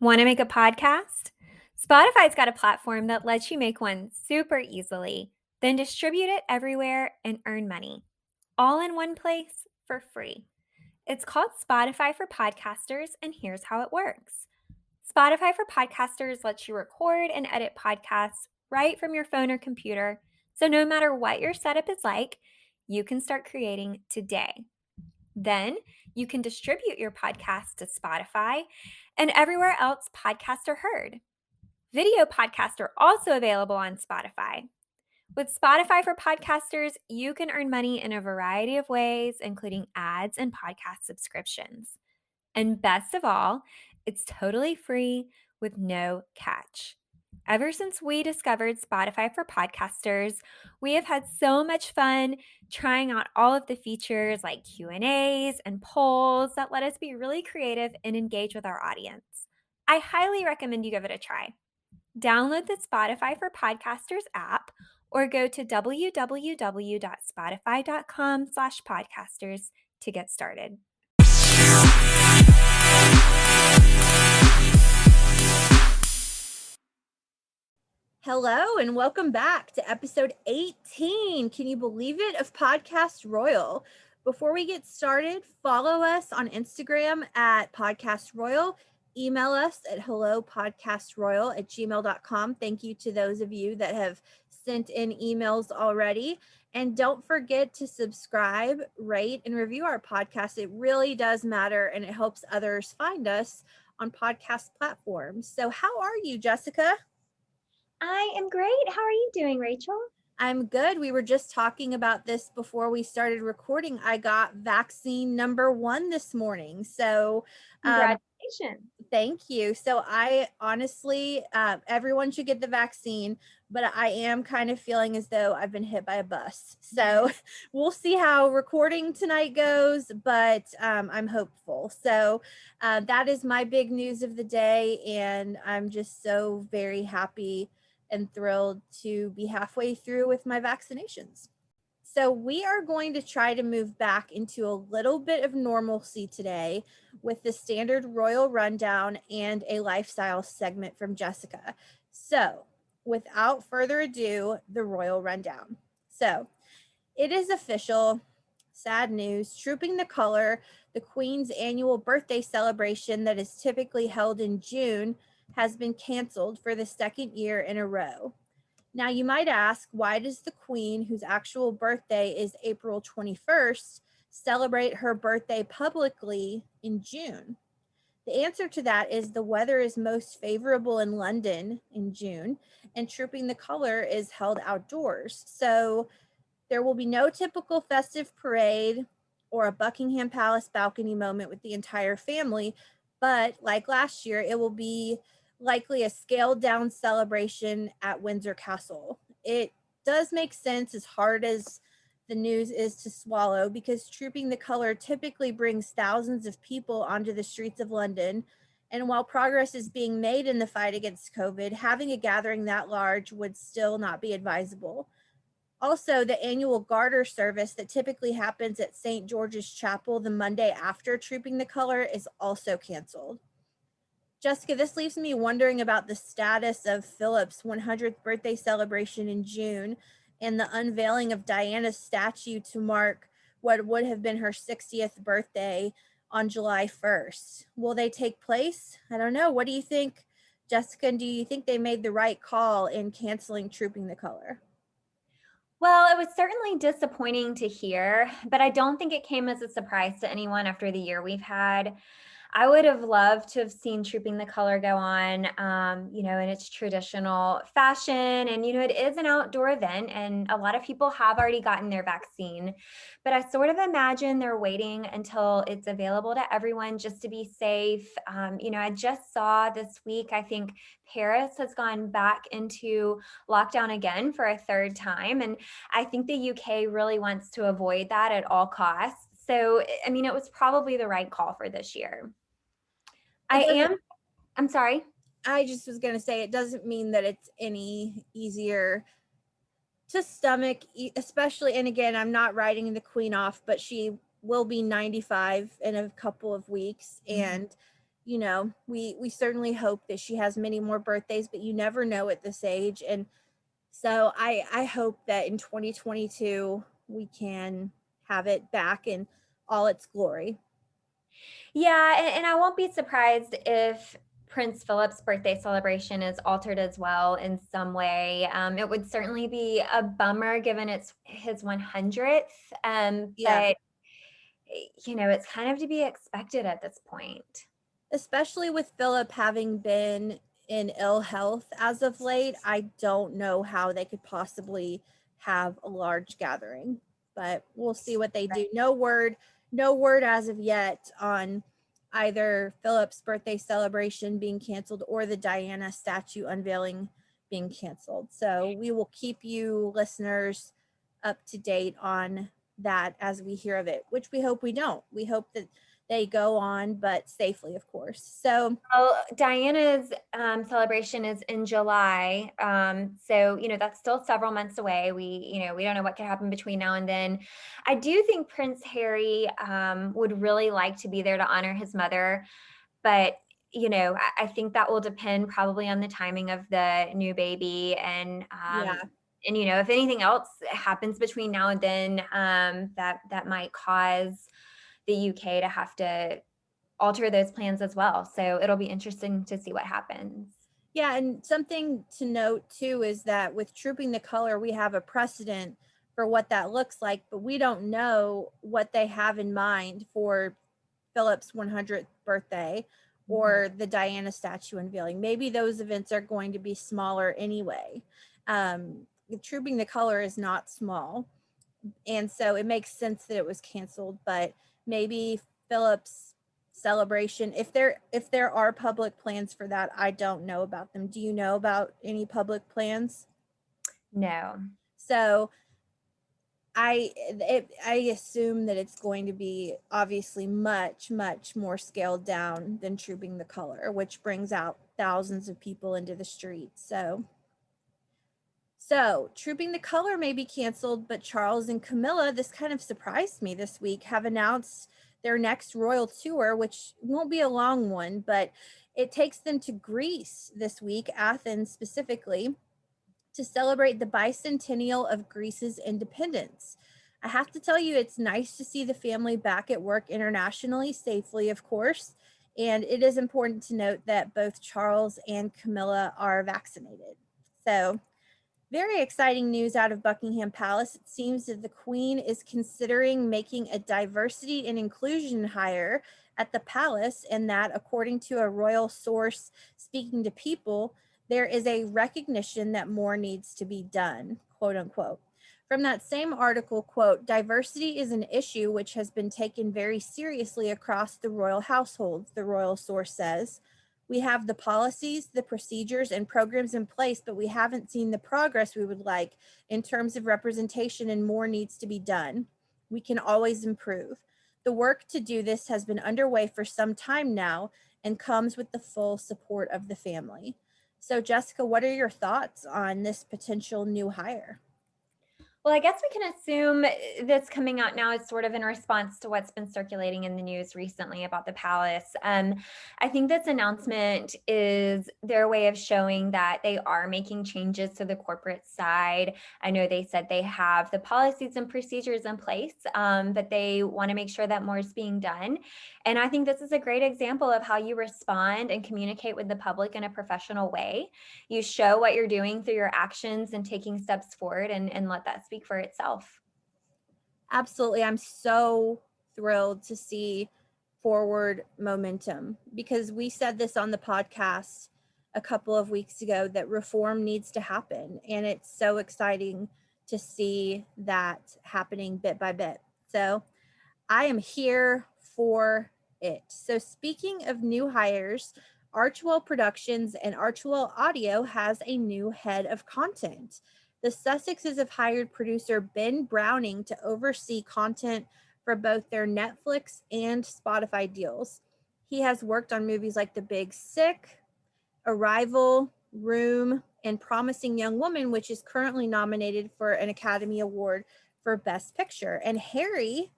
Want to make a podcast? Spotify's got a platform that lets you make one super easily, then distribute it everywhere and earn money, all in one place for free. It's called Spotify for Podcasters, and here's how it works. Spotify for Podcasters lets you record and edit podcasts right from your phone or computer, so no matter what your setup is like, you can start creating today. Then you can distribute your podcast to Spotify and everywhere else podcasts are heard. Video podcasts are also available on Spotify. With Spotify for Podcasters, you can earn money in a variety of ways, including ads and podcast subscriptions. And best of all, it's totally free with no catch. Ever since we discovered Spotify for Podcasters, we have had so much fun trying out all of the features like Q&As and polls that let us be really creative and engage with our audience. I highly recommend you give it a try. Download the Spotify for Podcasters app or go to www.spotify.com/podcasters to get started. Hello and welcome back to episode 18. Can you believe it? Of Podcast Royal. Before we get started, follow us on Instagram at Podcast Royal. Email us at hellopodcastroyal@gmail.com. Thank you to those of you that have sent in emails already. And don't forget to subscribe, rate, and review our podcast. It really does matter and it helps others find us on podcast platforms. So how are you, Jessica? I am great. How are you doing, Rachel? I'm good. We were just talking about this before we started recording. I got vaccine number 1 this morning. So Congratulations. Thank you. So I honestly, everyone should get the vaccine, but I am kind of feeling as though I've been hit by a bus. So we'll see how recording tonight goes, but I'm hopeful. So that is my big news of the day. And I'm just so very happy and thrilled to be halfway through with my vaccinations. So we are going to try to move back into a little bit of normalcy today with the standard royal rundown and a lifestyle segment from Jessica. So without further ado, the royal rundown. So it is official. Sad news. Trooping the Color, the Queen's annual birthday celebration that is typically held in June, has been canceled for the second year in a row. Now, you might ask, why does the Queen, whose actual birthday is April 21st, celebrate her birthday publicly in June? The answer to that is the weather is most favorable in London in June, and Trooping the Color is held outdoors. So there will be no typical festive parade or a Buckingham Palace balcony moment with the entire family, but like last year, it will be likely a scaled down celebration at Windsor Castle. It does make sense, as hard as the news is to swallow, because Trooping the Color typically brings thousands of people onto the streets of London. And while progress is being made in the fight against COVID, having a gathering that large would still not be advisable. Also, the annual Garter service that typically happens at St. George's Chapel the Monday after Trooping the Color is also canceled. Jessica, this leaves me wondering about the status of Philip's 100th birthday celebration in June and the unveiling of Diana's statue to mark what would have been her 60th birthday on July 1st. Will they take place? I don't know. What do you think, Jessica? And do you think they made the right call in canceling Trooping the Color? Well, it was certainly disappointing to hear, but I don't think it came as a surprise to anyone after the year we've had. I would have loved to have seen Trooping the Color go on, in its traditional fashion. And, it is an outdoor event and a lot of people have already gotten their vaccine. But I sort of imagine they're waiting until it's available to everyone just to be safe. I just saw this week, I think Paris has gone back into lockdown again for a third time. And I think the UK really wants to avoid that at all costs. So, it was probably the right call for this year. I'm sorry. I just was going to say, it doesn't mean that it's any easier to stomach, especially, and again, I'm not writing the Queen off, but she will be 95 in a couple of weeks. And we certainly hope that she has many more birthdays, but you never know at this age. And so I hope that in 2022 we can have it back in all its glory. Yeah, and I won't be surprised if Prince Philip's birthday celebration is altered as well in some way. It would certainly be a bummer given it's his 100th, Yeah. but it's kind of to be expected at this point. Especially with Philip having been in ill health as of late, I don't know how they could possibly have a large gathering, but we'll see what they do. No word as of yet on either Philip's birthday celebration being canceled or the Diana statue unveiling being canceled. So we will keep you listeners up to date on that as we hear of it, which we hope we don't. We hope that they go on, but safely, of course. So, Well, Diana's celebration is in July, so that's still several months away. We don't know what could happen between now and then. I do think Prince Harry would really like to be there to honor his mother, but I think that will depend probably on the timing of the new baby yeah. and if anything else happens between now and then, that might cause the UK to have to alter those plans as well. So it'll be interesting to see what happens. Yeah, and something to note too is that with Trooping the Color, we have a precedent for what that looks like, but we don't know what they have in mind for Philip's 100th birthday Mhm. or the Diana statue unveiling. Maybe those events are going to be smaller anyway. Trooping the Color is not small, and so it makes sense that it was canceled, but maybe Philip's celebration, if there are public plans for that, I don't know about them. Do you know about any public plans? No. So I assume that it's going to be obviously much much more scaled down than Trooping the Color, which brings out thousands of people into the streets. So, Trooping the Color may be canceled, but Charles and Camilla, this kind of surprised me this week, have announced their next royal tour, which won't be a long one, but it takes them to Greece this week, Athens specifically, to celebrate the bicentennial of Greece's independence. I have to tell you, it's nice to see the family back at work internationally, safely, of course. And it is important to note that both Charles and Camilla are vaccinated. So, very exciting news out of Buckingham Palace. It seems that the Queen is considering making a diversity and inclusion hire at the palace, and that, according to a royal source speaking to People, there is a recognition that more needs to be done, quote unquote. From that same article, quote, diversity is an issue which has been taken very seriously across the royal households, the royal source says. We have the policies, the procedures, and programs in place, but we haven't seen the progress we would like in terms of representation, and more needs to be done. We can always improve. The work to do this has been underway for some time now and comes with the full support of the family. So, Jessica, what are your thoughts on this potential new hire? Well, I guess we can assume that's coming out now is sort of in response to what's been circulating in the news recently about the palace. I think this announcement is their way of showing that they are making changes to the corporate side. I know they said they have the policies and procedures in place, but they want to make sure that more is being done. And I think this is a great example of how you respond and communicate with the public in a professional way. You show what you're doing through your actions and taking steps forward, and let that speak for itself. Absolutely. I'm so thrilled to see forward momentum because we said this on the podcast a couple of weeks ago that reform needs to happen. And it's so exciting to see that happening bit by bit. So I am here for it. So, speaking of new hires, Archwell Productions and Archwell Audio has a new head of content. The Sussexes have hired producer Ben Browning to oversee content for both their Netflix and Spotify deals. He has worked on movies like The Big Sick, Arrival, Room, and Promising Young Woman, which is currently nominated for an Academy Award for Best Picture. And Harry,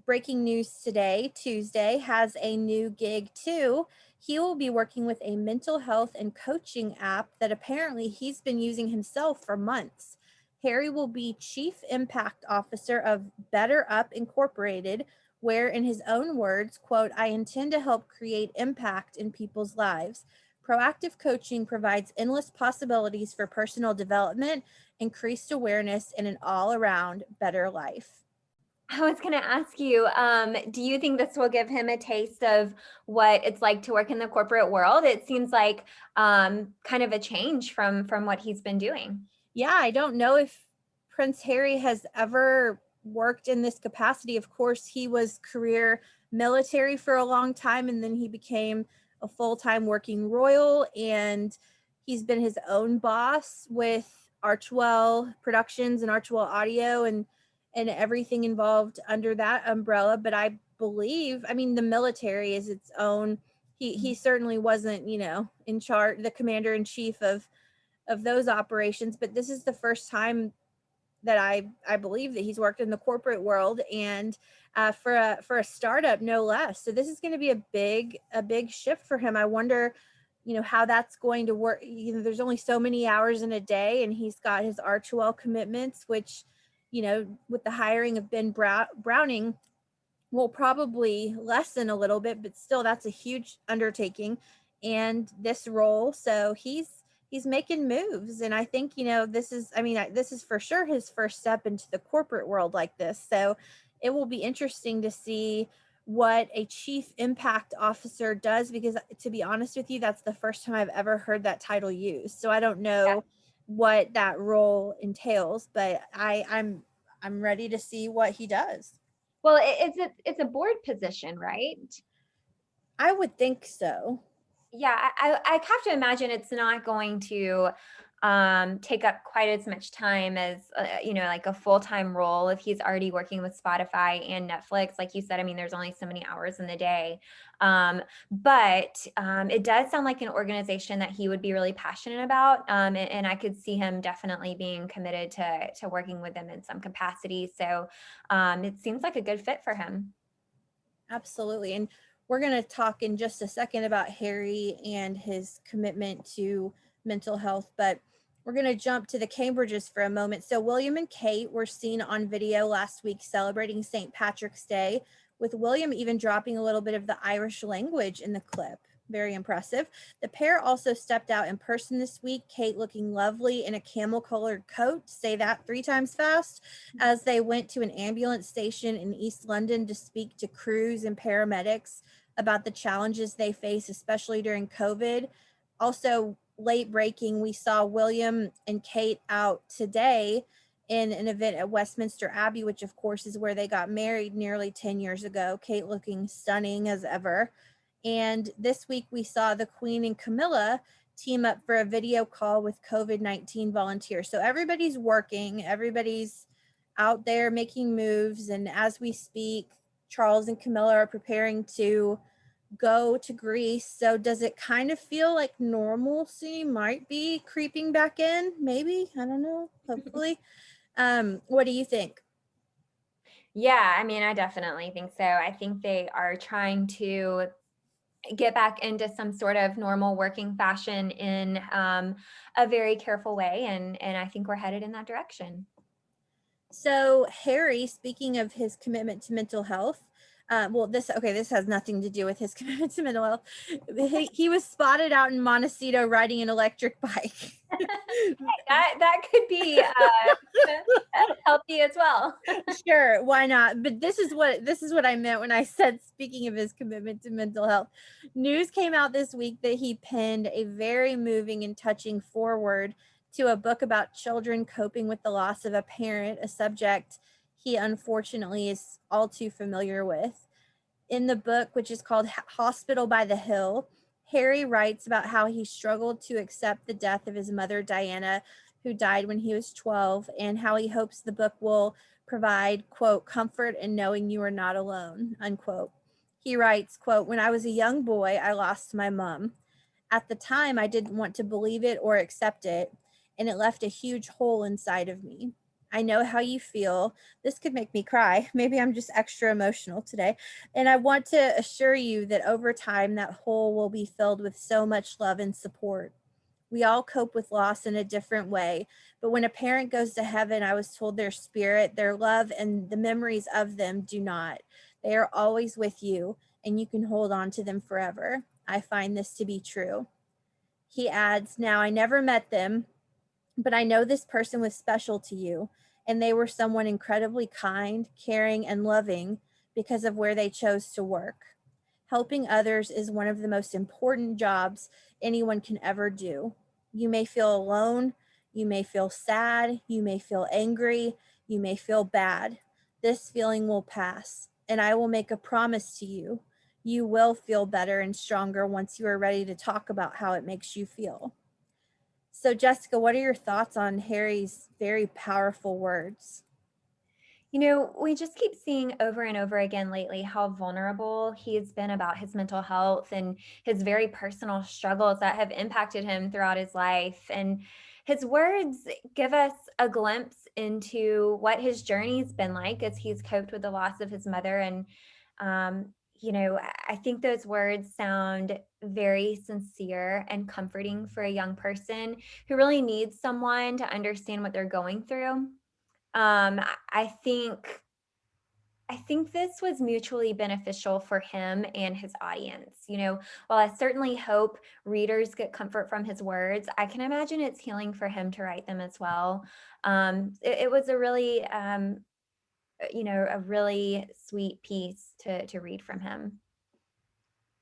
breaking news today, Tuesday, has a new gig too. He will be working with a mental health and coaching app that apparently he's been using himself for months. Harry will be Chief Impact Officer of Better Up Incorporated, where, in his own words, quote, I intend to help create impact in people's lives. Proactive coaching provides endless possibilities for personal development, increased awareness, and an all around better life. I was going to ask you, do you think this will give him a taste of what it's like to work in the corporate world? It seems like kind of a change from what he's been doing. Yeah, I don't know if Prince Harry has ever worked in this capacity. Of course, he was career military for a long time, and then he became a full-time working royal, and he's been his own boss with Archwell Productions and Archwell Audio and everything involved under that umbrella. But I believe, I mean, the military is its own. He certainly wasn't, in charge, the commander in chief of those operations, but this is the first time that I believe that he's worked in the corporate world, and for a startup, no less. So this is going to be a big shift for him. I wonder, how that's going to work. There's only so many hours in a day, and he's got his Archwell commitments, which, with the hiring of Ben Browning, will probably lessen a little bit, but still that's a huge undertaking and this role. So he's making moves, and I think, this is, this is for sure his first step into the corporate world like this. So it will be interesting to see what a chief impact officer does, because, to be honest with you, that's the first time I've ever heard that title used. So I don't know what that role entails, but I'm ready to see what he does. Well, it's a board position, right? I would think so. Yeah, I have to imagine it's not going to take up quite as much time as like a full-time role if he's already working with Spotify and Netflix. Like you said, I mean, there's only so many hours in the day. But it does sound like an organization that he would be really passionate about, and I could see him definitely being committed to working with them in some capacity. So it seems like a good fit for him. Absolutely. And we're going to talk in just a second about Harry and his commitment to mental health, but we're going to jump to the Cambridges for a moment. So, William and Kate were seen on video last week celebrating St. Patrick's Day, with William even dropping a little bit of the Irish language in the clip. Very impressive. The pair also stepped out in person this week, Kate looking lovely in a camel colored coat, say that 3 times fast, as they went to an ambulance station in East London to speak to crews and paramedics about the challenges they face, especially during COVID. Also, late breaking, we saw William and Kate out today in an event at Westminster Abbey, which of course is where they got married nearly 10 years ago. Kate looking stunning as ever. And this week we saw the Queen and Camilla team up for a video call with COVID-19 volunteers. So everybody's working, everybody's out there making moves. And as we speak, Charles and Camilla are preparing to go to Greece. So does it kind of feel like normalcy might be creeping back in? Maybe, I don't know, hopefully. What do you think? Yeah, I mean, I definitely think so. I think they are trying to get back into some sort of normal working fashion in a very careful way, and I think we're headed in that direction. So Harry, speaking of his commitment to mental health, this has nothing to do with his commitment to mental health. He was spotted out in Montecito riding an electric bike. That could be healthy as well. Sure, why not? But this is what I meant when I said, speaking of his commitment to mental health. News came out this week that he penned a very moving and touching foreword to a book about children coping with the loss of a parent, a subject he unfortunately is all too familiar with. In the book, which is called Hospital by the Hill, Harry writes about how he struggled to accept the death of his mother, Diana, who died when he was 12, and how he hopes the book will provide, quote, comfort in knowing you are not alone, unquote. He writes, quote, when I was a young boy, I lost my mom. At the time, I didn't want to believe it or accept it, and it left a huge hole inside of me. I know how you feel. This could make me cry. Maybe I'm just extra emotional today. And I want to assure you that over time, that hole will be filled with so much love and support. We all cope with loss in a different way. But when a parent goes to heaven, I was told their spirit, their love, and the memories of them do not. They are always with you, and you can hold on to them forever. I find this to be true. He adds, now I never met them, but I know this person was special to you, and they were someone incredibly kind, caring, and loving because of where they chose to work. Helping others is one of the most important jobs anyone can ever do. You may feel alone, you may feel sad, you may feel angry, you may feel bad. This feeling will pass, and I will make a promise to you. You will feel better and stronger once you are ready to talk about how it makes you feel. So, Jessica, what are your thoughts on Harry's very powerful words? We just keep seeing over and over again lately how vulnerable he's been about his mental health and his very personal struggles that have impacted him throughout his life. And his words give us a glimpse into what his journey's been like as he's coped with the loss of his mother. And, I think those words sound very sincere and comforting for a young person who really needs someone to understand what they're going through. I think this was mutually beneficial for him and his audience. While I certainly hope readers get comfort from his words, I can imagine it's healing for him to write them as well. It was a really sweet piece to read from him.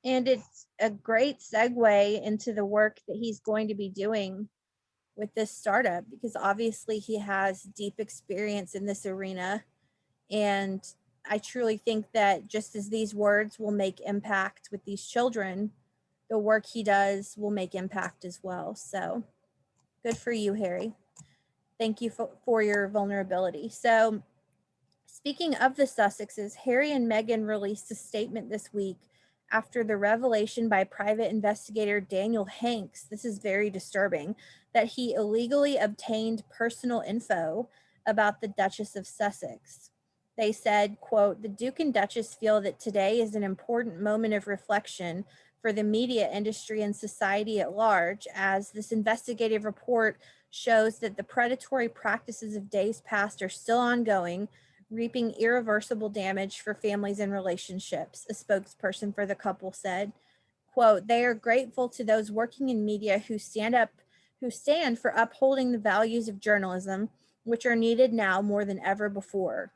And it's a great segue into the work that he's going to be doing with this startup because obviously he has deep experience in this arena. And I truly think that just as these words will make impact with these children, the work he does will make impact as well. So good for you, Harry. Thank you for your vulnerability. So, speaking of the Sussexes, Harry and Meghan released a statement this week after the revelation by private investigator Daniel Hanks, this is very disturbing, that he illegally obtained personal info about the Duchess of Sussex. They said, quote, the Duke and Duchess feel that today is an important moment of reflection for the media industry and society at large, as this investigative report shows that the predatory practices of days past are still ongoing, reaping irreversible damage for families and relationships, a spokesperson for the couple said. Quote, they are grateful to those working in media who stand for upholding the values of journalism, which are needed now more than ever before,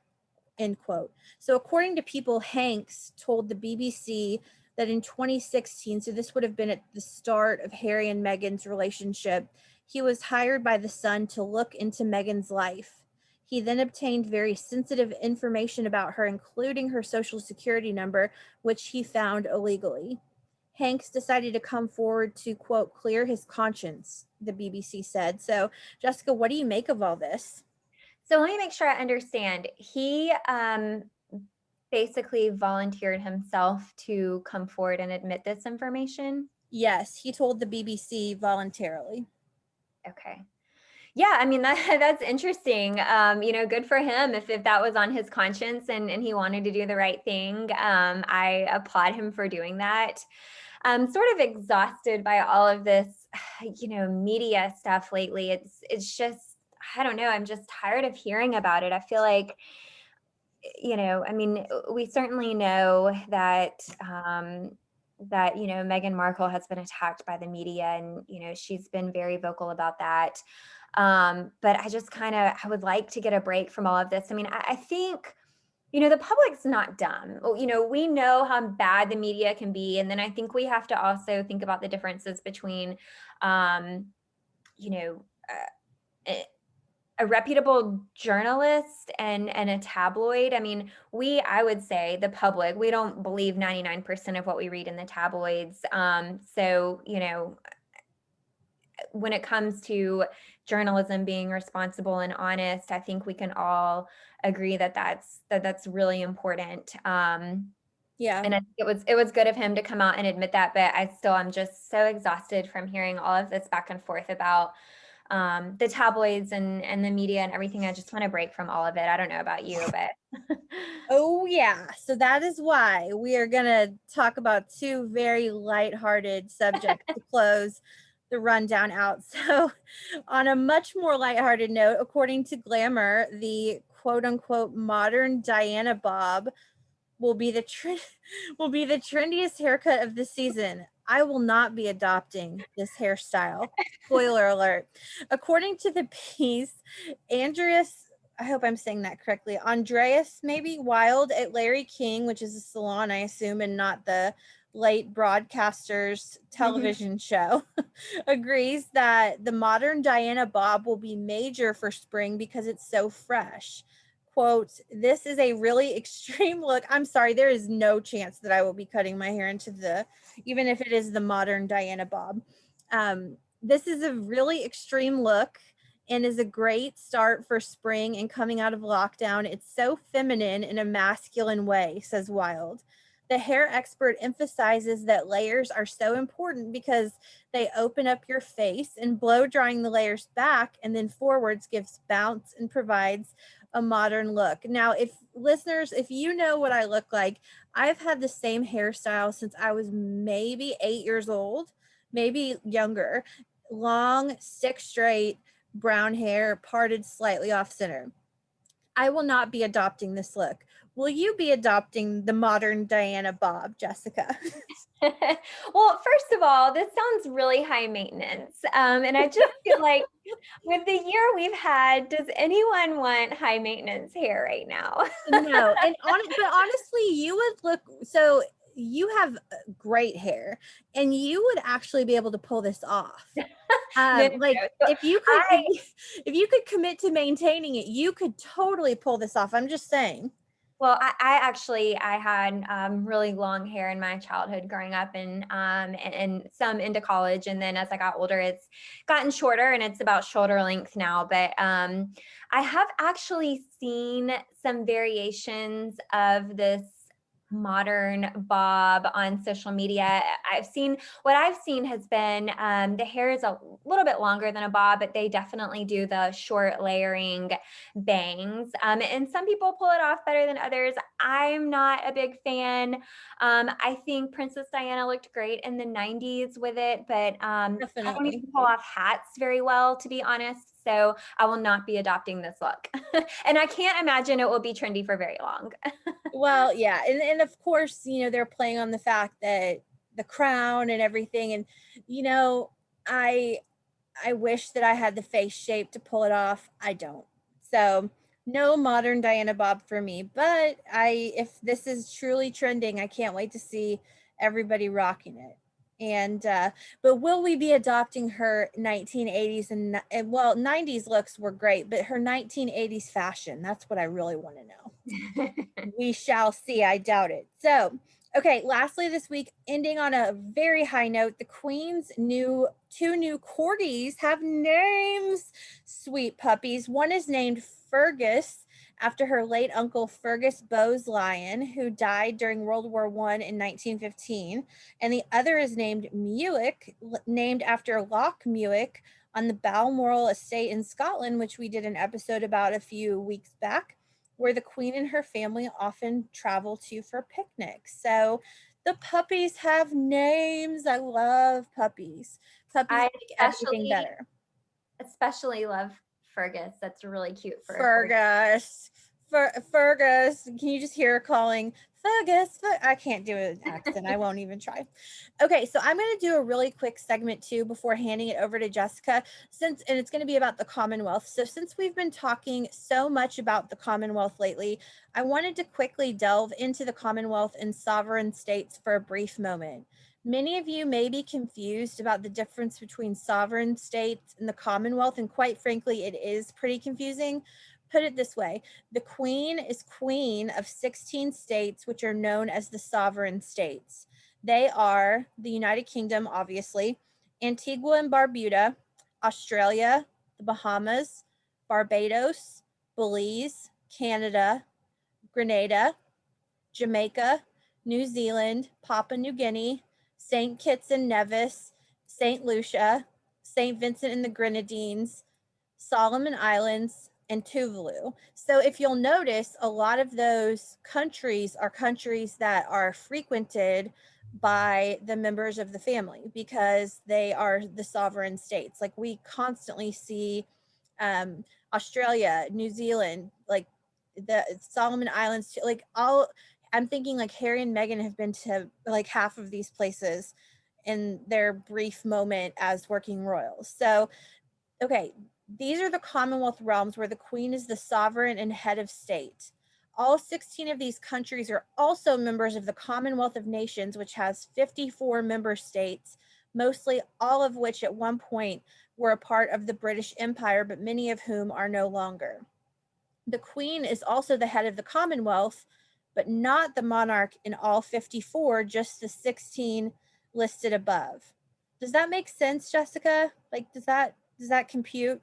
end quote. So according to People, Hanks told the BBC that in 2016, so this would have been at the start of Harry and Meghan's relationship, he was hired by The Sun to look into Meghan's life. He then obtained very sensitive information about her, including her social security number, which he found illegally. Hanks decided to come forward to, quote, clear his conscience, the BBC said. So, Jessica, what do you make of all this? So let me make sure I understand. He basically volunteered himself to come forward and admit this information. Yes, he told the BBC voluntarily. Okay. Yeah, I mean that's interesting. Good for him if that was on his conscience and he wanted to do the right thing. I applaud him for doing that. I'm sort of exhausted by all of this, media stuff lately. It's just I don't know. I'm just tired of hearing about it. I feel like I mean, we certainly know that Meghan Markle has been attacked by the media, and she's been very vocal about that. But I just I would like to get a break from all of this. I mean, I think the public's not dumb. We know how bad the media can be, and then I think we have to also think about the differences between, um, you know. A reputable journalist and a tabloid. I mean, I would say the public, we don't believe 99% of what we read in the tabloids. So, when it comes to journalism being responsible and honest, I think we can all agree that that's really important. Yeah. And I think it was good of him to come out and admit that, but I still am just so exhausted from hearing all of this back and forth about the tabloids and the media and everything. I just want to break from all of it. I don't know about you, but Oh, yeah. So that is why we are going to talk about two very lighthearted subjects to close the rundown out. So, on a much more lighthearted note, according to Glamour, the quote unquote modern Diana Bob will be will be the trendiest haircut of the season. I will not be adopting this hairstyle. Spoiler alert. According to the piece, Andreas, I hope I'm saying that correctly, Andreas maybe Wild at Larry King, which is a salon, I assume, and not the late broadcaster's television show, agrees that the modern Diana Bob will be major for spring because it's so fresh. Quote, this is a really extreme look. I'm sorry, there is no chance that I will be cutting my hair into even if it is the modern Diana Bob. This is a really extreme look and is a great start for spring and coming out of lockdown. It's so feminine in a masculine way, says Wild. The hair expert emphasizes that layers are so important because they open up your face, and blow drying the layers back and then forwards gives bounce and provides a modern look. Now, if you know what I look like, I've had the same hairstyle since I was maybe 8 years old, maybe younger. Long, stick straight, brown hair, parted slightly off center. I will not be adopting this look. Will you be adopting the modern Diana Bob, Jessica? well, first of all, this sounds really high maintenance. And I just feel like with the year we've had, does anyone want high maintenance hair right now? No, but honestly, you would look so you have great hair and you would actually be able to pull this off. No, no, Like no. So if you could I if you could commit to maintaining it, you could totally pull this off. I'm just saying. Well, I actually I had really long hair in my childhood growing up, and some into college, and then as I got older, it's gotten shorter, and it's about shoulder length now. But I have actually seen some variations of this modern bob on social media. What I've seen has been the hair is a little bit longer than a bob, but they definitely do the short layering bangs. And some people pull it off better than others. I'm not a big fan. I think Princess Diana looked great in the 90s with it, but I don't Definitely. even pull off hats very well, to be honest. So I will not be adopting this look. And I can't imagine it will be trendy for very long. Well, yeah, and of course, they're playing on the fact that the crown and everything, and you know, I I wish that I had the face shape to pull it off. I don't. So, no modern Diana Bob for me, but if this is truly trending, I can't wait to see everybody rocking it. And but will we be adopting her 1980s and well, 90s looks were great, but her 1980s fashion, that's what I really want to know. We shall see. I doubt it. So, okay, lastly this week, ending on a very high note, the Queen's two new corgis have names. Sweet puppies. One is named Fergus after her late uncle Fergus Bowes-Lyon, who died during World War I in 1915, and the other is named Muick, named after Loch Muick on the Balmoral estate in Scotland, which we did an episode about a few weeks back, where the Queen and her family often travel to for picnics. So the puppies have names. I love puppies. Puppies I make everything especially better. especially love Fergus. That's really cute for a corgi. Fergus. Fergus. Can you just hear her calling Fergus? I can't do an accent. I won't even try. Okay, so I'm going to do a really quick segment too before handing it over to Jessica, and it's going to be about the Commonwealth. So since we've been talking so much about the Commonwealth lately, I wanted to quickly delve into the Commonwealth and sovereign states for a brief moment. Many of you may be confused about the difference between sovereign states and the Commonwealth, and quite frankly, it is pretty confusing. Put it this way: the Queen is queen of 16 states, which are known as the sovereign states. They are the United Kingdom, obviously, Antigua and Barbuda, Australia, the Bahamas, Barbados, Belize, Canada, Grenada, Jamaica, New Zealand, Papua New Guinea, St. Kitts and Nevis, St. Lucia, St. Vincent and the Grenadines, Solomon Islands, and Tuvalu. So if you'll notice, a lot of those countries are countries that are frequented by the members of the family because they are the sovereign states. Like we constantly see Australia, New Zealand, like the Solomon Islands, like all. I'm thinking like Harry and Meghan have been to like half of these places in their brief moment as working royals. So, okay, these are the Commonwealth realms where the Queen is the sovereign and head of state. All 16 of these countries are also members of the Commonwealth of Nations, which has 54 member states, mostly all of which at one point were a part of the British Empire, but many of whom are no longer. The Queen is also the head of the Commonwealth, but not the monarch in all 54, just the 16 listed above. Does that make sense, Jessica? Like, does that compute?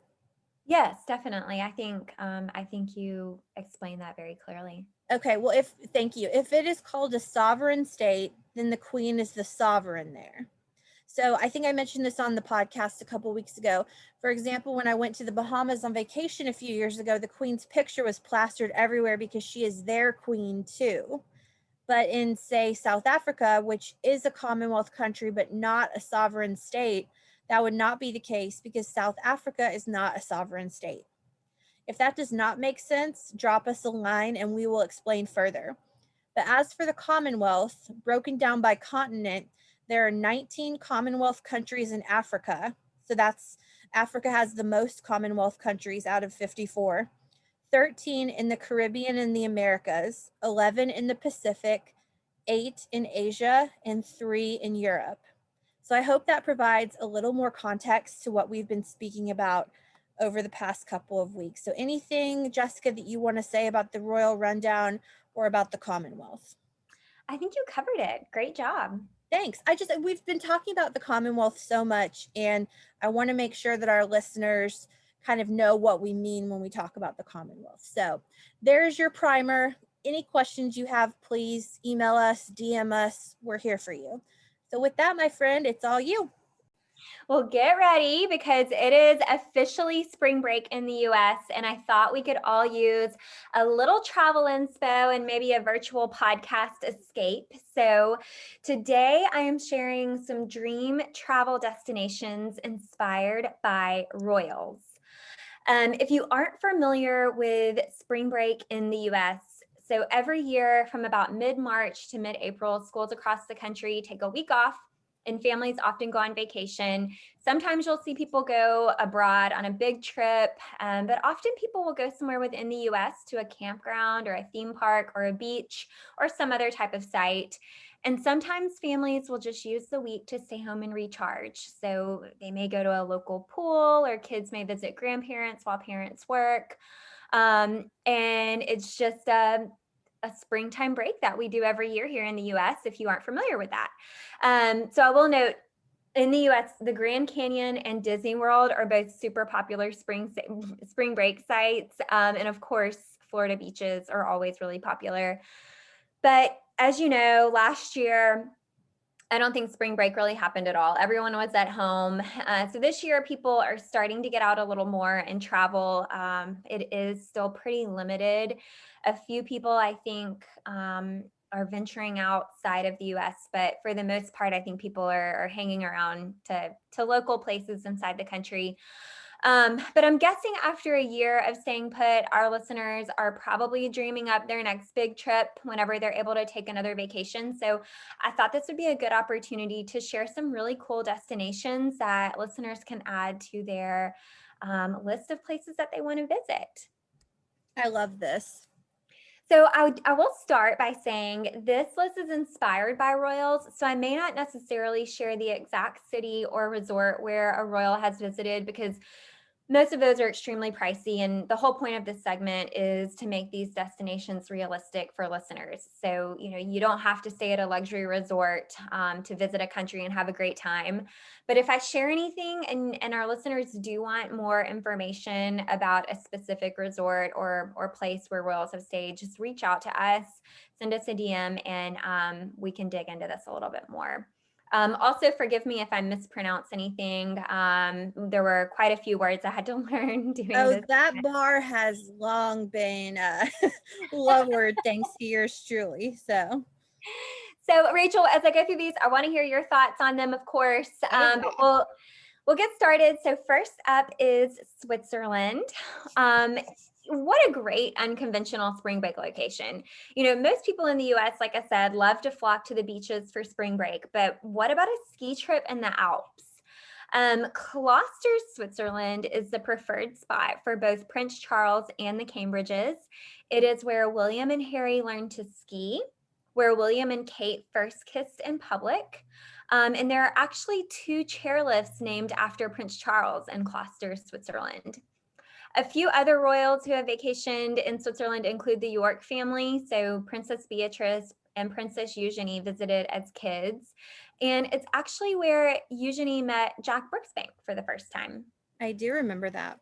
Yes, definitely. I think you explained that very clearly. Okay, well, if thank you. If it is called a sovereign state, then the Queen is the sovereign there. So I think I mentioned this on the podcast a couple weeks ago. For example, when I went to the Bahamas on vacation a few years ago, the Queen's picture was plastered everywhere because she is their queen too. But in, say, South Africa, which is a Commonwealth country but not a sovereign state, that would not be the case because South Africa is not a sovereign state. If that does not make sense, drop us a line and we will explain further. But as for the Commonwealth, broken down by continent, there are 19 Commonwealth countries in Africa. So that's Africa has the most Commonwealth countries out of 54. 13 in the Caribbean and the Americas, 11 in the Pacific, 8 in Asia, and 3 in Europe. So I hope that provides a little more context to what we've been speaking about over the past couple of weeks. So anything, Jessica, that you want to say about the royal rundown or about the Commonwealth? I think you covered it. Great job. Thanks. We've been talking about the Commonwealth so much, and I want to make sure that our listeners kind of know what we mean when we talk about the Commonwealth. So there's your primer. Any questions you have, please email us, DM us. We're here for you. So with that, my friend, it's all you. Well, get ready because it is officially spring break in the US, and I thought we could all use a little travel inspo and maybe a virtual podcast escape. So, today I am sharing some dream travel destinations inspired by royals. If you aren't familiar with spring break in the US, so every year from about mid March to mid April, schools across the country take a week off and families often go on vacation. Sometimes you'll see people go abroad on a big trip, but often people will go somewhere within the US to a campground or a theme park or a beach or some other type of site. And sometimes families will just use the week to stay home and recharge. So they may go to a local pool, or kids may visit grandparents while parents work. And it's just a springtime break that we do every year here in the US, if you aren't familiar with that. So I will note, in the US, the Grand Canyon and Disney World are both super popular spring break sites. And of course, Florida beaches are always really popular. But as you know, last year, I don't think spring break really happened at all. Everyone was at home. So this year, people are starting to get out a little more and travel. It is still pretty limited. A few people, I think, are venturing outside of the US, but for the most part, I think people are hanging around to local places inside the country. But I'm guessing after a year of staying put, our listeners are probably dreaming up their next big trip whenever they're able to take another vacation. So I thought this would be a good opportunity to share some really cool destinations that listeners can add to their list of places that they want to visit. I love this. So I will start by saying this list is inspired by royals. So I may not necessarily share the exact city or resort where a royal has visited because most of those are extremely pricey. And the whole point of this segment is to make these destinations realistic for listeners. So, you don't have to stay at a luxury resort to visit a country and have a great time. But if I share anything and our listeners do want more information about a specific resort or place where royals have stayed, just reach out to us, send us a DM, and we can dig into this a little bit more. Also, forgive me if I mispronounce anything. There were quite a few words I had to learn doing Oh, this. that bar has long been lowered thanks to yours truly. So, So, Rachel, as I go through these, I want to hear your thoughts on them, of course. But okay. we'll get started. So, first up is Switzerland. Um, what a great unconventional spring break location. Most people in the US, like I said, love to flock to the beaches for spring break, but what about a ski trip in the Alps? Gloucester, Switzerland is the preferred spot for both Prince Charles and the Cambridges. It is where William and Harry learned to ski, where William and Kate first kissed in public. And there are actually two chairlifts named after Prince Charles in Gloucester, Switzerland. A few other royals who have vacationed in Switzerland include the York family. So Princess Beatrice and Princess Eugenie visited as kids. And it's actually where Eugenie met Jack Brooksbank for the first time. I do remember that.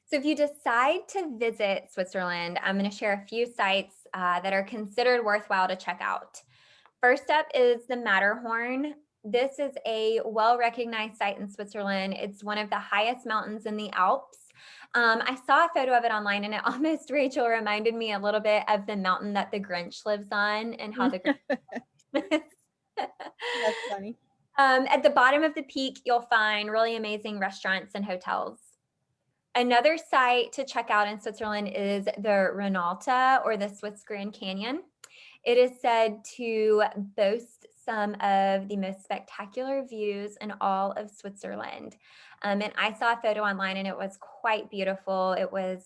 So if you decide to visit Switzerland, I'm going to share a few sites that are considered worthwhile to check out. First up is the Matterhorn. This is a well-recognized site in Switzerland. It's one of the highest mountains in the Alps. I saw a photo of it online, and it almost, Rachel, reminded me a little bit of the mountain that the Grinch lives on and how the Grinch That's funny. At the bottom of the peak, you'll find really amazing restaurants and hotels. Another site to check out in Switzerland is the Rhonalta, or the Swiss Grand Canyon. It is said to boast some of the most spectacular views in all of Switzerland. And I saw a photo online, and it was quite beautiful. It was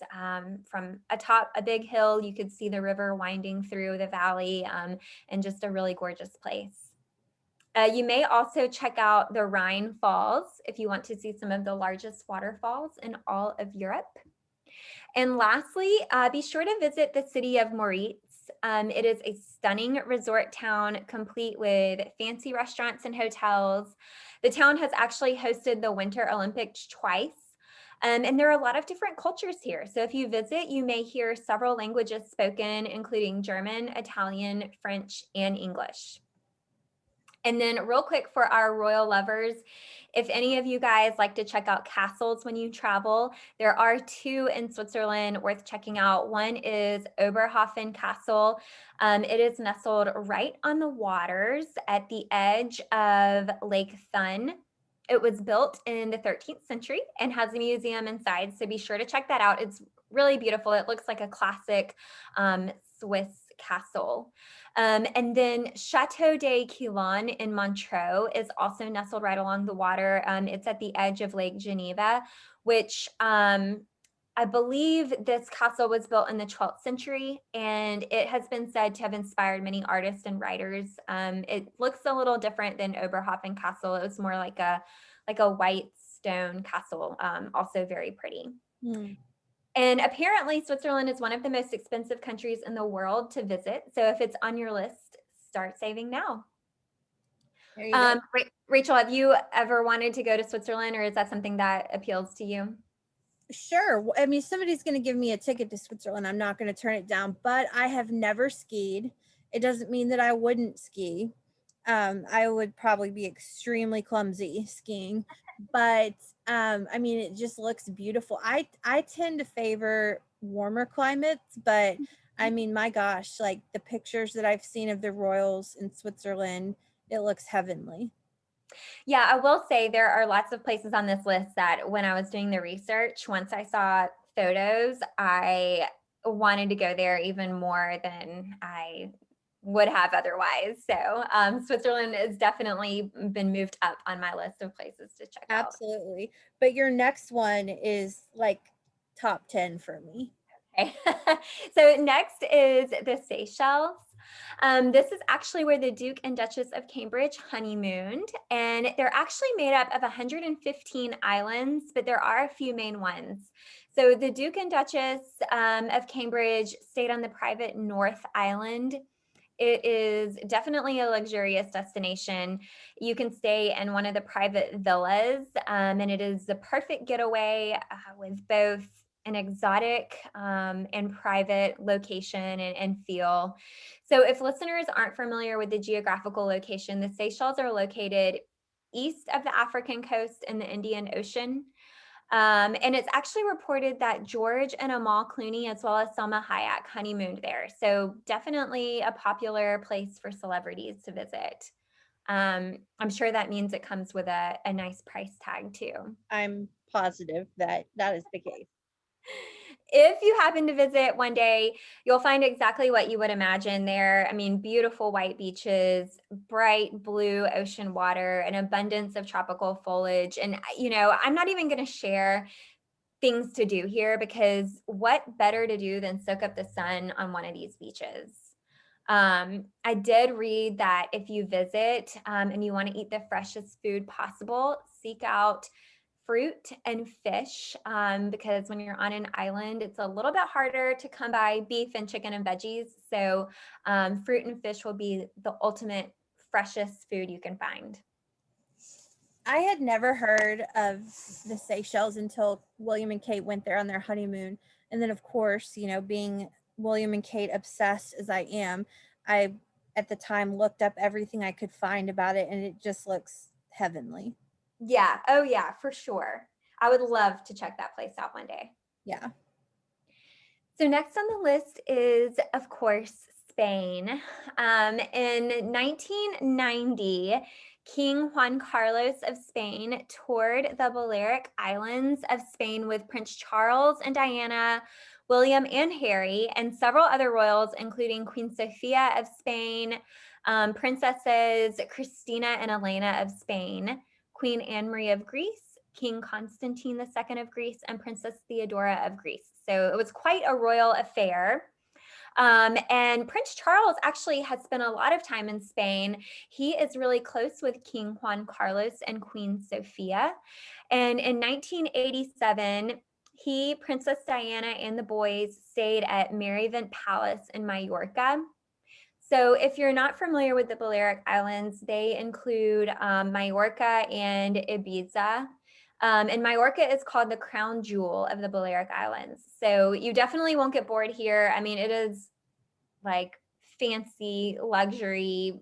from atop a big hill. You could see the river winding through the valley, and just a really gorgeous place. You may also check out the Rhine Falls if you want to see some of the largest waterfalls in all of Europe. And lastly, be sure to visit the city of Moritz. It is a stunning resort town complete with fancy restaurants and hotels. The town has actually hosted the Winter Olympics twice. And there are a lot of different cultures here. So if you visit, you may hear several languages spoken, including German, Italian, French, and English. And then real quick for our royal lovers, if any of you guys like to check out castles when you travel, there are two in Switzerland worth checking out. One is Oberhofen Castle. It is nestled right on the waters at the edge of Lake Thun. It was built in the 13th century and has a museum inside, so be sure to check that out. It's really beautiful. It looks like a classic Swiss castle. And then Chateau de Quilon in Montreux is also nestled right along the water. It's at the edge of Lake Geneva, which I believe this castle was built in the 12th century, and it has been said to have inspired many artists and writers. It looks a little different than Oberhofen Castle. It was more like a white stone castle, also very pretty. Hmm. And apparently, Switzerland is one of the most expensive countries in the world to visit. So if it's on your list, start saving now. There you go. Rachel, have you ever wanted to go to Switzerland, or is that something that appeals to you? Sure. I mean, somebody's going to give me a ticket to Switzerland. I'm not going to turn it down, but I have never skied. It doesn't mean that I wouldn't ski. I would probably be extremely clumsy skiing, but I mean, it just looks beautiful. I tend to favor warmer climates, but I mean, my gosh, like the pictures that I've seen of the royals in Switzerland, it looks heavenly. Yeah, I will say there are lots of places on this list that when I was doing the research, once I saw photos, I wanted to go there even more than I would have otherwise. So Switzerland has definitely been moved up on my list of places to check out. Absolutely. But your next one is like top 10 for me. Okay. So next is the Seychelles. This is actually where the Duke and Duchess of Cambridge honeymooned, and they're actually made up of 115 islands, but there are a few main ones. So the Duke and Duchess of Cambridge stayed on the private North Island. It is definitely a luxurious destination. You can stay in one of the private villas, and it is the perfect getaway with both an exotic and private location and feel. So, if listeners aren't familiar with the geographical location, the Seychelles are located east of the African coast in the Indian Ocean. And it's actually reported that George and Amal Clooney, as well as Selma Hayek, honeymooned there. So, definitely a popular place for celebrities to visit. I'm sure that means it comes with a nice price tag too. I'm positive that that is the case. If you happen to visit one day, you'll find exactly what you would imagine there. I mean, beautiful white beaches, bright blue ocean water, an abundance of tropical foliage. And, I'm not even going to share things to do here because what better to do than soak up the sun on one of these beaches? I did read that if you visit and you want to eat the freshest food possible, seek out fruit and fish because when you're on an island, it's a little bit harder to come by beef and chicken and veggies. So, fruit and fish will be the ultimate freshest food you can find. I had never heard of the Seychelles until William and Kate went there on their honeymoon. And then, of course, being William and Kate obsessed as I am, I at the time looked up everything I could find about it, and it just looks heavenly. Yeah. Oh, yeah, for sure. I would love to check that place out one day. Yeah. So, next on the list is, of course, Spain. In 1990, King Juan Carlos of Spain toured the Balearic Islands of Spain with Prince Charles and Diana, William and Harry, and several other royals, including Queen Sofia of Spain, Princesses Christina and Elena of Spain, Queen Anne Marie of Greece, King Constantine II of Greece, and Princess Theodora of Greece. So it was quite a royal affair. And Prince Charles actually has spent a lot of time in Spain. He is really close with King Juan Carlos and Queen Sofia. And in 1987, he, Princess Diana, and the boys stayed at Merivent Palace in Mallorca. So, if you're not familiar with the Balearic Islands, they include Mallorca and Ibiza. And Mallorca is called the crown jewel of the Balearic Islands. So, you definitely won't get bored here. I mean, it is like fancy luxury,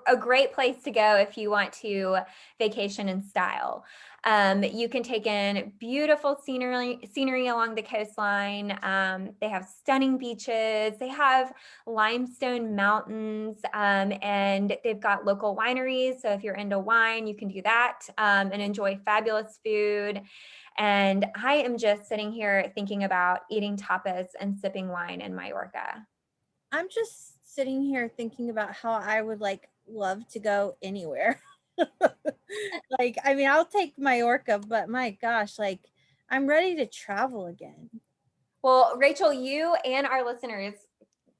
a great place to go if you want to vacation in style. You can take in beautiful scenery along the coastline. They have stunning beaches. They have limestone mountains, and they've got local wineries. So if you're into wine, you can do that and enjoy fabulous food. And I am just sitting here thinking about eating tapas and sipping wine in Mallorca. I'm just sitting here thinking about how I would love to go anywhere. I mean, I'll take Mallorca, but my gosh, I'm ready to travel again. Well, Rachel, you and our listeners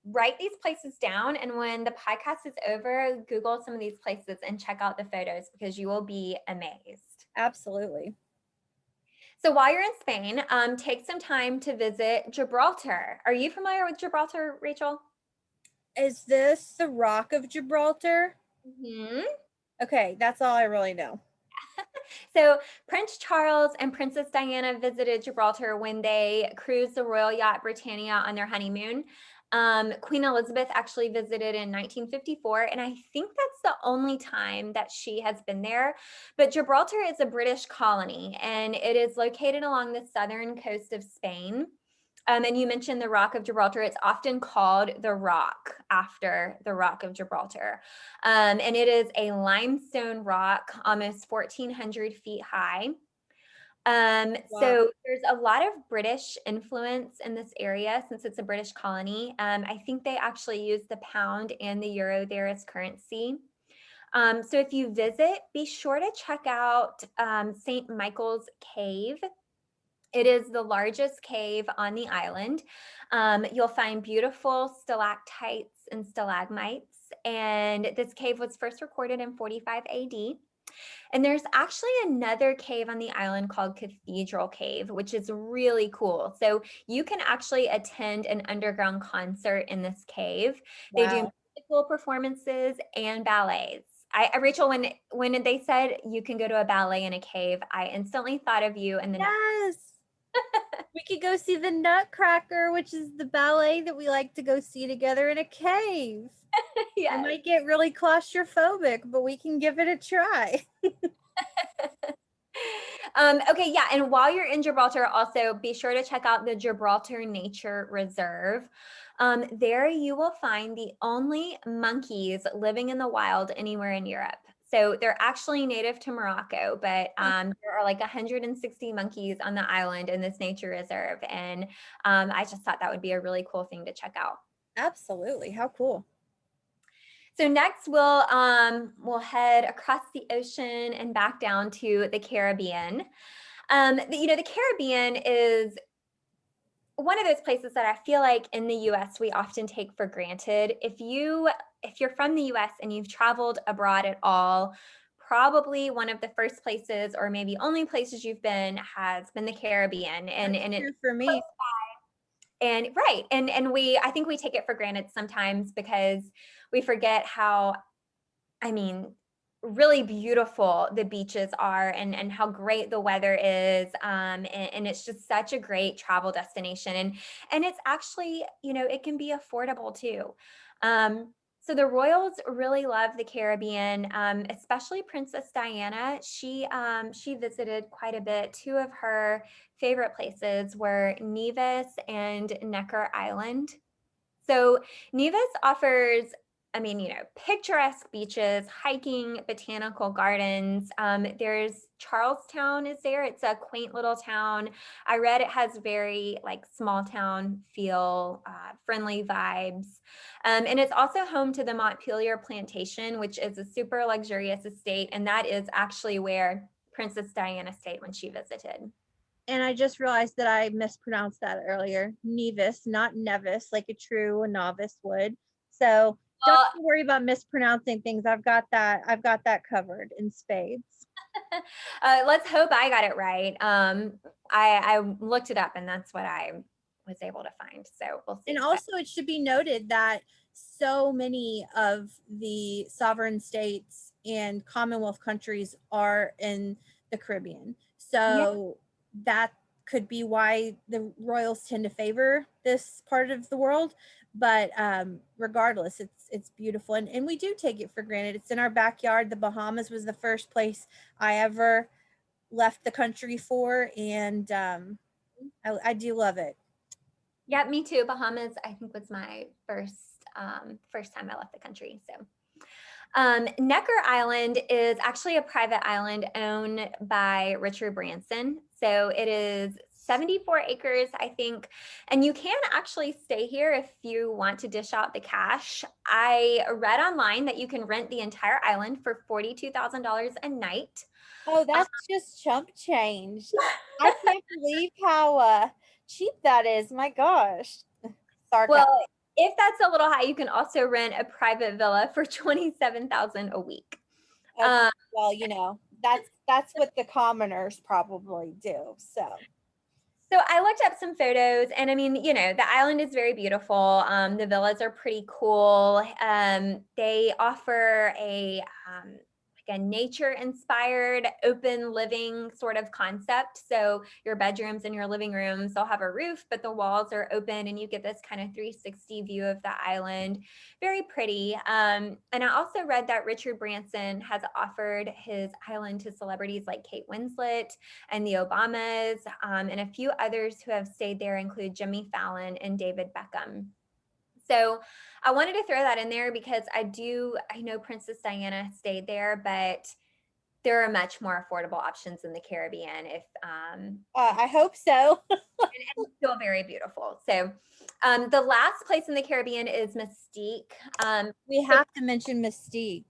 write these places down. And when the podcast is over, Google some of these places and check out the photos because you will be amazed. Absolutely. So while you're in Spain, take some time to visit Gibraltar. Are you familiar with Gibraltar, Rachel? Is this the Rock of Gibraltar? Mm-hmm. Okay, that's all I really know. So Prince Charles and Princess Diana visited Gibraltar when they cruised the royal yacht Britannia on their honeymoon. Queen Elizabeth actually visited in 1954, and I think that's the only time that she has been there. But Gibraltar is a British colony, and it is located along the southern coast of Spain. And you mentioned the Rock of Gibraltar. It's often called the Rock after the Rock of Gibraltar. And it is a limestone rock, almost 1,400 feet high. Wow. So there's a lot of British influence in this area since it's a British colony. I think they actually use the pound and the euro there as currency. So if you visit, be sure to check out St. Michael's Cave. It is the largest cave on the island. You'll find beautiful stalactites and stalagmites. And this cave was first recorded in 45 AD. And there's actually another cave on the island called Cathedral Cave, which is really cool. So you can actually attend an underground concert in this cave. They do Wow. musical performances and ballets. Rachel, when they said you can go to a ballet in a cave, I instantly thought of you and the Yes. We could go see the Nutcracker, which is the ballet that we like to go see together in a cave. I Yes. might get really claustrophobic, but we can give it a try. Okay, yeah, and while you're in Gibraltar, also be sure to check out the Gibraltar Nature Reserve. There you will find the only monkeys living in the wild anywhere in Europe. So they're actually native to Morocco, but there are like 160 monkeys on the island in this nature reserve, and I just thought that would be a really cool thing to check out. Absolutely. How cool. So next we'll head across the ocean and back down to the Caribbean. The Caribbean is one of those places that I feel like in the US we often take for granted. If you're from the US and you've traveled abroad at all, probably one of the first places or maybe only places you've been has been the Caribbean, and That's and it's true for me. and right. And I think we take it for granted sometimes because we forget how, I mean, really beautiful the beaches are, and how great the weather is, and it's just such a great travel destination, and it's actually, it can be affordable too. So the royals really love the Caribbean, especially Princess Diana. She visited quite a bit. Two of her favorite places were Nevis and Necker Island. So Nevis offers, picturesque beaches, hiking, botanical gardens. There's Charlestown is there. It's a quaint little town. I read it has very like small town feel, friendly vibes. And it's also home to the Montpelier Plantation, which is a super luxurious estate. And that is actually where Princess Diana stayed when she visited. And I just realized that I mispronounced that earlier. Nevis, not Nevis, like a true novice would. So don't Well, worry about mispronouncing things. I've got that covered in spades. let's hope I got it right. I looked it up, and that's what I was able to find. So we'll And see. But also, it should be noted that so many of the sovereign states and Commonwealth countries are in the Caribbean. yeah, So that could be why the royals tend to favor this part of the world. But regardless, it's beautiful, and we do take it for granted. It's in our backyard. The Bahamas was the first place I ever left the country for, and I do love it. yeah, me too. Bahamas, I think, was my first time I left the country. So Necker Island is actually a private island owned by Richard Branson. So it is 74 acres, I think. And you can actually stay here if you want to dish out the cash. I read online that you can rent the entire island for $42,000 a night. Oh, Uh, that's just chump change. I can't believe how cheap that is. My gosh. Sarcasm. well, if that's a little high, you can also rent a private villa for 27,000 a week. Okay, Um, well, that's what the commoners probably do. So, So I looked up some photos, and I mean, the island is very beautiful. The villas are pretty cool. They offer like a nature-inspired open living sort of concept. So your bedrooms and your living rooms, they'll have a roof, but the walls are open, and you get this kind of 360 view of the island. Very pretty. And I also read that Richard Branson has offered his island to celebrities like Kate Winslet and the Obamas, and a few others who have stayed there include Jimmy Fallon and David Beckham. So I wanted to throw that in there because I know Princess Diana stayed there, but there are much more affordable options in the Caribbean if I hope so. and still very beautiful. So the last place in the Caribbean is Mystique. We So have to mention Mystique.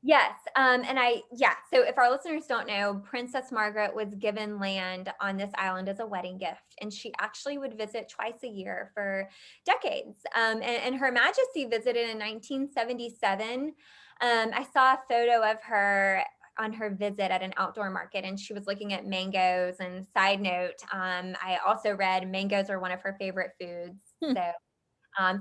yes, so if our listeners don't know, Princess Margaret was given land on this island as a wedding gift, and she actually would visit twice a year for decades. And Her Majesty visited in 1977. I saw a photo of her on her visit at an outdoor market, and she was looking at mangoes. And side note, I also read mangoes are one of her favorite foods. Hmm. So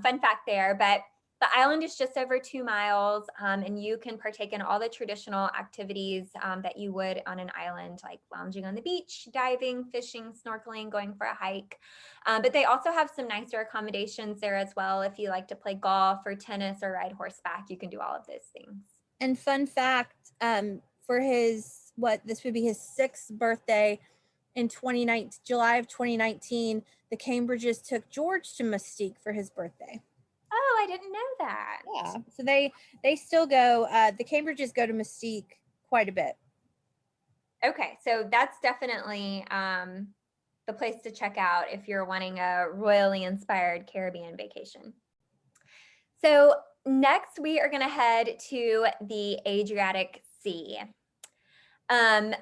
fun fact there. But The island is just over 2 miles, and you can partake in all the traditional activities that you would on an island, like lounging on the beach, diving, fishing, snorkeling, going for a hike. But they also have some nicer accommodations there as well. If you like to play golf or tennis or ride horseback, you can do all of those things. And fun fact, for his what this would be his 6th birthday in 2019, July of 2019, the Cambridges took George to Mystique for his birthday. Oh, I didn't know that. Yeah, so they still go. The Cambridges go to Mystique quite a bit. Okay, so that's definitely the place to check out if you're wanting a royally inspired Caribbean vacation. So next we are going to head to the Adriatic Sea.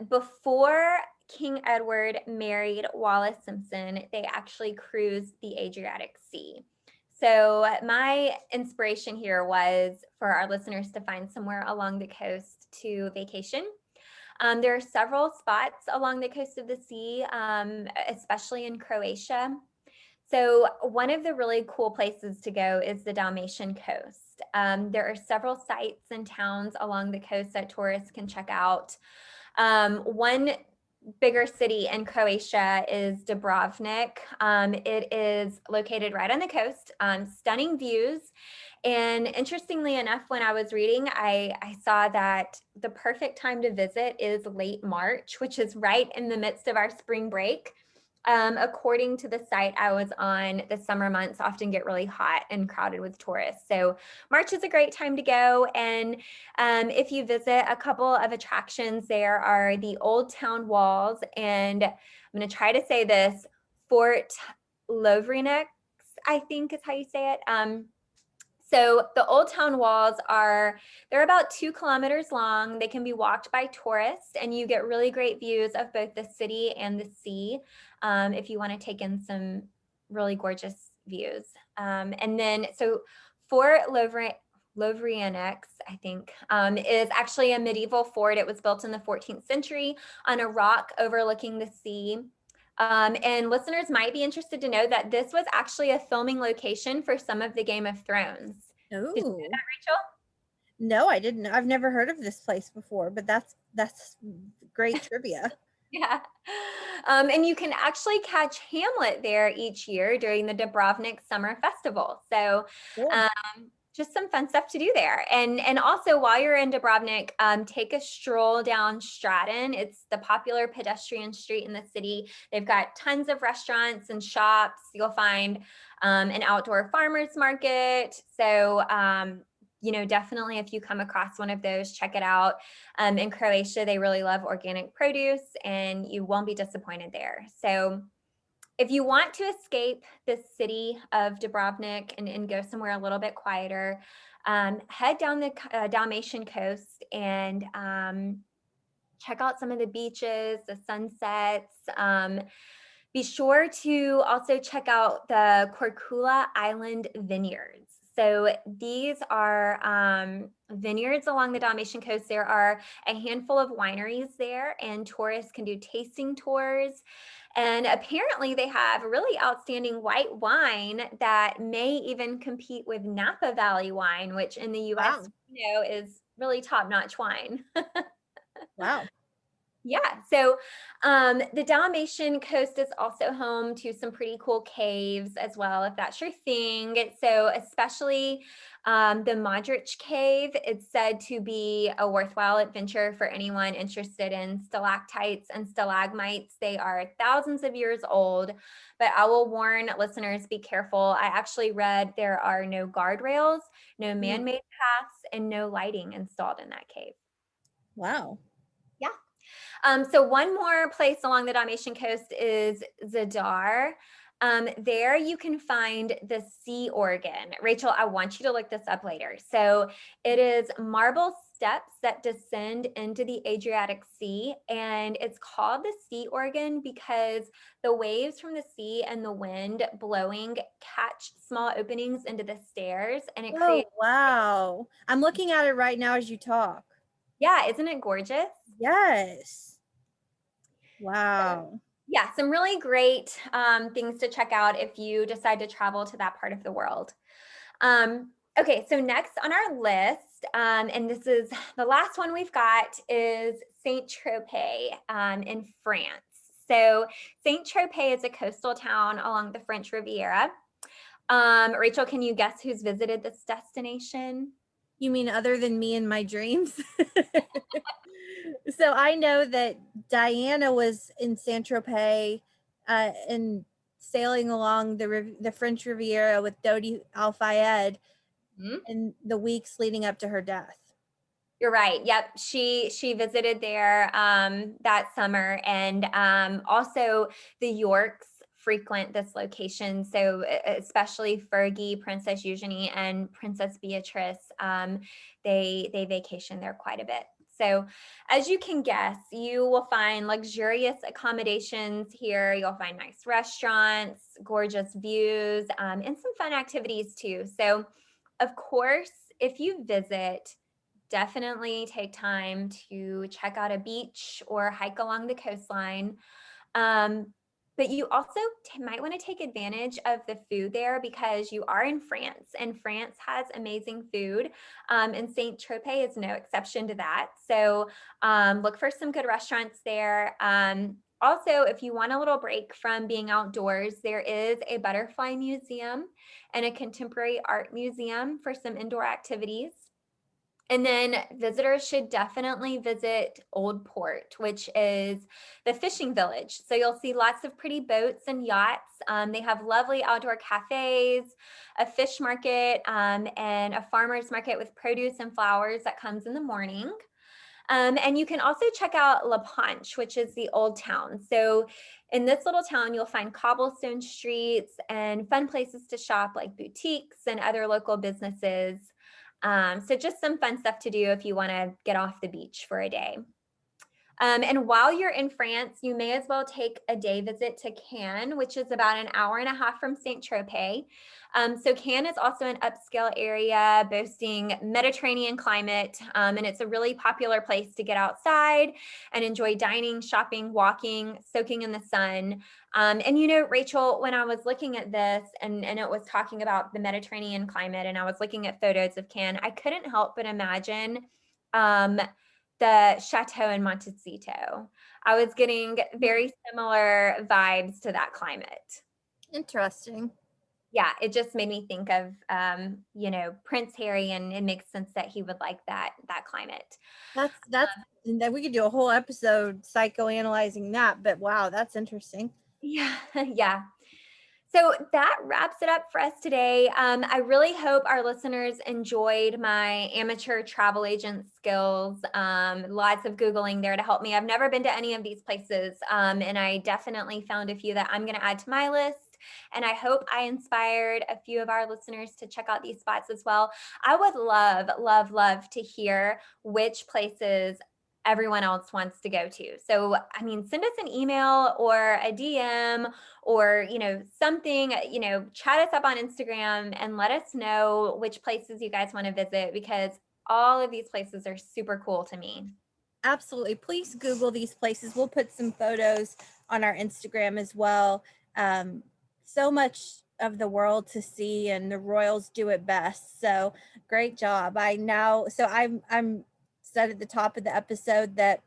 Before King Edward married Wallis Simpson, they actually cruised the Adriatic Sea. So my inspiration here was for our listeners to find somewhere along the coast to vacation. There are several spots along the coast of the sea, especially in Croatia. So one of the really cool places to go is the Dalmatian coast. There are several sites and towns along the coast that tourists can check out. One bigger city in Croatia is Dubrovnik. It is located right on the coast, stunning views. And interestingly enough, when I was reading, I saw that the perfect time to visit is late March, which is right in the midst of our spring break. According to the site I was on, the summer months often get really hot and crowded with tourists. So March is a great time to go. And if you visit, a couple of attractions there are the Old Town Walls, and I'm going to try to say this, Fort Lovrinex, I think is how you say it. So the Old Town Walls they're about 2 kilometers long. They can be walked by tourists, and you get really great views of both the city and the sea if you want to take in some really gorgeous views. And then, so Fort Lovrianex, I think, is actually a medieval fort. It was built in the 14th century on a rock overlooking the sea. And listeners might be interested to know that this was actually a filming location for some of the Game of Thrones. Did you know Oh, that, Rachel? no, I didn't. I've never heard of this place before, but that's great trivia. Yeah. And you can actually catch Hamlet there each year during the Dubrovnik Summer Festival. So Cool. um, just some fun stuff to do there. And also while you're in Dubrovnik, take a stroll down Stratton. It's the popular pedestrian street in the city. They've got tons of restaurants and shops. You'll find an outdoor farmers market. So definitely if you come across one of those, check it out. In Croatia, they really love organic produce, and you won't be disappointed there. So if you want to escape the city of Dubrovnik and go somewhere a little bit quieter, head down the Dalmatian coast and check out some of the beaches, the sunsets. Be sure to also check out the Korčula Island vineyards. So these are vineyards along the Dalmatian coast. There are a handful of wineries there, and tourists can do tasting tours. And apparently they have really outstanding white wine that may even compete with Napa Valley wine, which in the US, Wow. is really top-notch wine. Wow. Yeah, so the Dalmatian coast is also home to some pretty cool caves as well, if that's your thing. So especially the Modric Cave, it's said to be a worthwhile adventure for anyone interested in stalactites and stalagmites. They are thousands of years old, but I will warn listeners, be careful. I actually read there are no guardrails, no Mm. man-made paths, and no lighting installed in that cave. Wow. Yeah. So one more place along the Dalmatian coast is Zadar. There you can find the sea organ. Rachel, I want you to look this up later. So it is marble steps that descend into the Adriatic Sea, and it's called the sea organ because the waves from the sea and the wind blowing catch small openings into the stairs, and it Oh, creates, wow. I'm looking at it right now as you talk. yeah, isn't it gorgeous? Yes. So Wow. yeah, some really great things to check out if you decide to travel to that part of the world. Okay, so next on our list, and this is the last one we've got, is Saint Tropez in France. So Saint Tropez is a coastal town along the French Riviera. Rachel, can you guess who's visited this destination? You mean other than me and my dreams? So I know that Diana was in Saint Tropez and sailing along the French Riviera with Dodi Al Fayed Hmm? in the weeks leading up to her death. You're right. Yep, she visited there that summer, and also the Yorks frequent this location. So especially Fergie, Princess Eugenie, and Princess Beatrice, they vacation there quite a bit. So, as you can guess, you will find luxurious accommodations here. You'll find nice restaurants, gorgeous views, and some fun activities too. So, of course, if you visit, definitely take time to check out a beach or hike along the coastline. Um, but you also might want to take advantage of the food there because you are in France and France has amazing food. And Saint Tropez is no exception to that. So look for some good restaurants there. Also, if you want a little break from being outdoors, there is a butterfly museum and a contemporary art museum for some indoor activities. And then visitors should definitely visit Old Port, which is the fishing village. So you'll see lots of pretty boats and yachts. They have lovely outdoor cafes, a fish market, and a farmer's market with produce and flowers that comes in the morning. And you can also check out La Ponche, which is the old town. So in this little town, you'll find cobblestone streets and fun places to shop like boutiques and other local businesses. So just some fun stuff to do if you want to get off the beach for a day. And while you're in France, you may as well take a day visit to Cannes, which is about an hour and a half from Saint Tropez. So Cannes is also an upscale area boasting Mediterranean climate, and it's a really popular place to get outside and enjoy dining, shopping, walking, soaking in the sun. And you know, Rachel, when I was looking at this and it was talking about the Mediterranean climate, and I was looking at photos of Cannes, I couldn't help but imagine um, the chateau in Montecito. I was getting very similar vibes to that climate. Interesting. Yeah, it just made me think of Prince Harry, and it makes sense that he would like that climate. That's that we could do a whole episode psychoanalyzing that, but wow, that's interesting. Yeah, yeah. So that wraps it up for us today. I really hope our listeners enjoyed my amateur travel agent skills. Lots of Googling there to help me. I've never been to any of these places, and I definitely found a few that I'm going to add to my list. And I hope I inspired a few of our listeners to check out these spots as well. I would love, love, love to hear which places everyone else wants to go to. So, I mean, send us an email or a DM or something, chat us up on Instagram and let us know which places you guys want to visit because all of these places are super cool to me. Absolutely. Please Google these places. We'll put some photos on our Instagram as well. So much of the world to see, and the Royals do it best. So great job. I'm said at the top of the episode that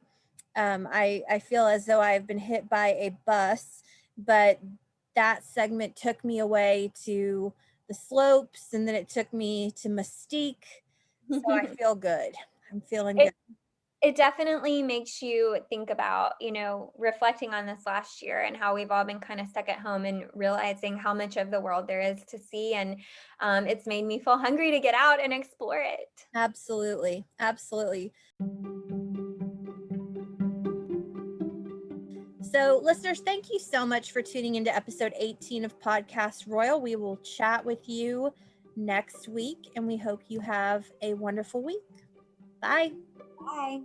I feel as though I've been hit by a bus, but that segment took me away to the slopes, and then it took me to Mystique. So I feel good. I'm feeling good. it, it definitely makes you think about, reflecting on this last year and how we've all been kind of stuck at home and realizing how much of the world there is to see. And it's made me feel hungry to get out and explore it. Absolutely. Absolutely. So, listeners, thank you so much for tuning into episode 18 of Podcast Royal. We will chat with you next week, and we hope you have a wonderful week. Bye. Bye.